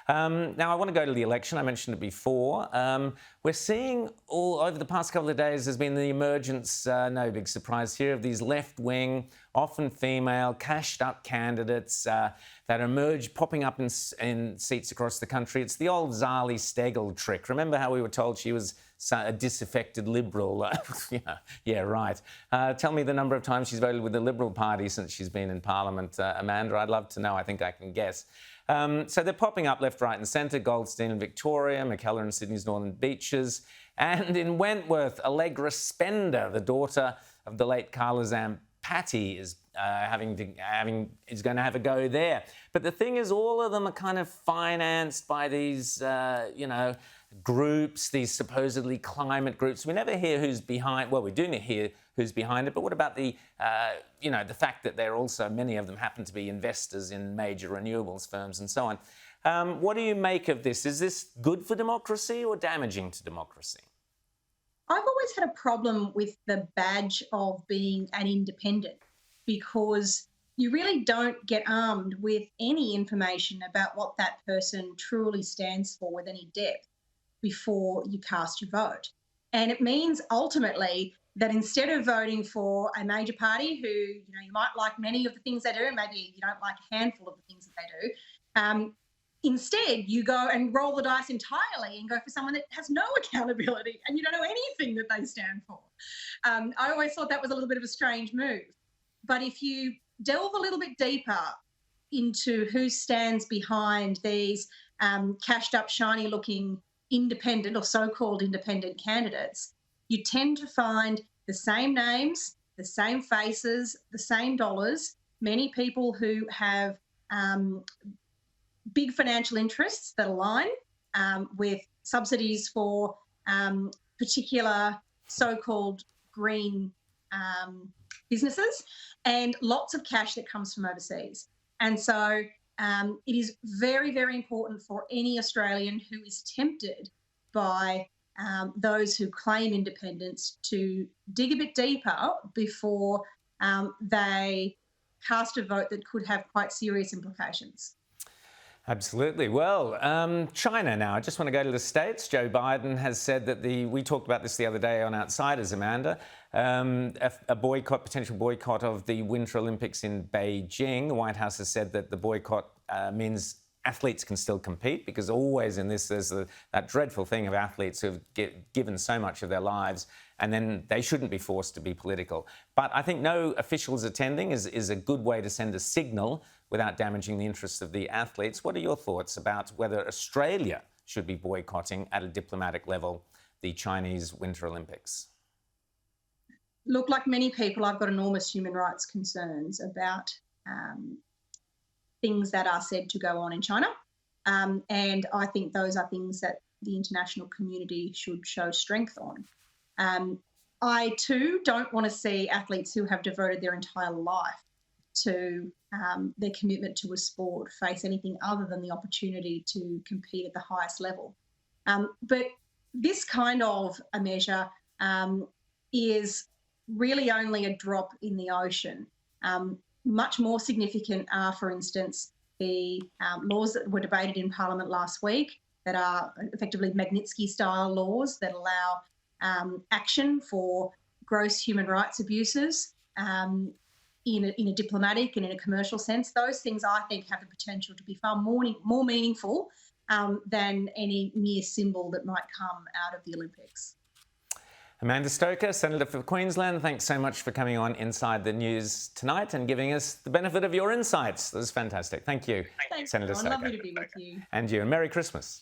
Now, I want to go to the election. I mentioned it before. We're seeing all over the past couple of days, there's been the emergence, no big surprise here, of these left-wing, often female, cashed-up candidates that emerge, popping up in seats across the country. It's the old Zali Steggall trick. Remember how we were told she was a disaffected Liberal? Yeah, right. Tell me the number of times she's voted with the Liberal Party since she's been in Parliament, Amanda. I'd love to know. I think I can guess. So they're popping up left, right and centre. Goldstein in Victoria, McKellar in Sydney's Northern Beaches. And in Wentworth, Allegra Spender, the daughter of the late Carla Zampatti, is going to have a go there. But the thing is, all of them are kind of financed by these, groups, these supposedly climate groups. We never hear who's behind. Well, we do hear who's behind it, but what about the fact that they're also, many of them happen to be investors in major renewables firms and so on. What do you make of this? Is this good for democracy or damaging to democracy? I've always had a problem with the badge of being an independent because you really don't get armed with any information about what that person truly stands for with any depth before you cast your vote. And it means ultimately that instead of voting for a major party who, you might like many of the things they do, and maybe you don't like a handful of the things that they do, instead you go and roll the dice entirely and go for someone that has no accountability and you don't know anything that they stand for. I always thought that was a little bit of a strange move. But if you delve a little bit deeper into who stands behind these cashed up, shiny looking independent or so-called independent candidates, you tend to find the same names, the same faces, the same dollars, many people who have big financial interests that align with subsidies for particular so-called green businesses, and lots of cash that comes from overseas. And so it is very, very important for any Australian who is tempted by those who claim independence to dig a bit deeper before they cast a vote that could have quite serious implications. Absolutely. Well, China now. I just want to go to the States. Joe Biden has said that we talked about this the other day on Outsiders, Amanda, a potential boycott of the Winter Olympics in Beijing. The White House has said that the boycott means athletes can still compete, because always in this there's that dreadful thing of athletes who've given so much of their lives and then they shouldn't be forced to be political. But I think no officials attending is a good way to send a signal without damaging the interests of the athletes. What are your thoughts about whether Australia should be boycotting at a diplomatic level the Chinese Winter Olympics? Look, like many people, I've got enormous human rights concerns about things that are said to go on in China. And I think those are things that the international community should show strength on. I, too, don't want to see athletes who have devoted their entire life to their commitment to a sport face anything other than the opportunity to compete at the highest level. But this kind of a measure is really only a drop in the ocean. Much more significant are, for instance, the laws that were debated in Parliament last week that are effectively Magnitsky-style laws that allow action for gross human rights abuses in a diplomatic and in a commercial sense. Those things, I think, have the potential to be far more meaningful than any mere symbol that might come out of the Olympics. Amanda Stoker, Senator for Queensland, thanks so much for coming on Inside the News tonight and giving us the benefit of your insights. That was fantastic. Thank you, Thanks, Senator Rowan. Stoker. Lovely to be with you. And you, and Merry Christmas.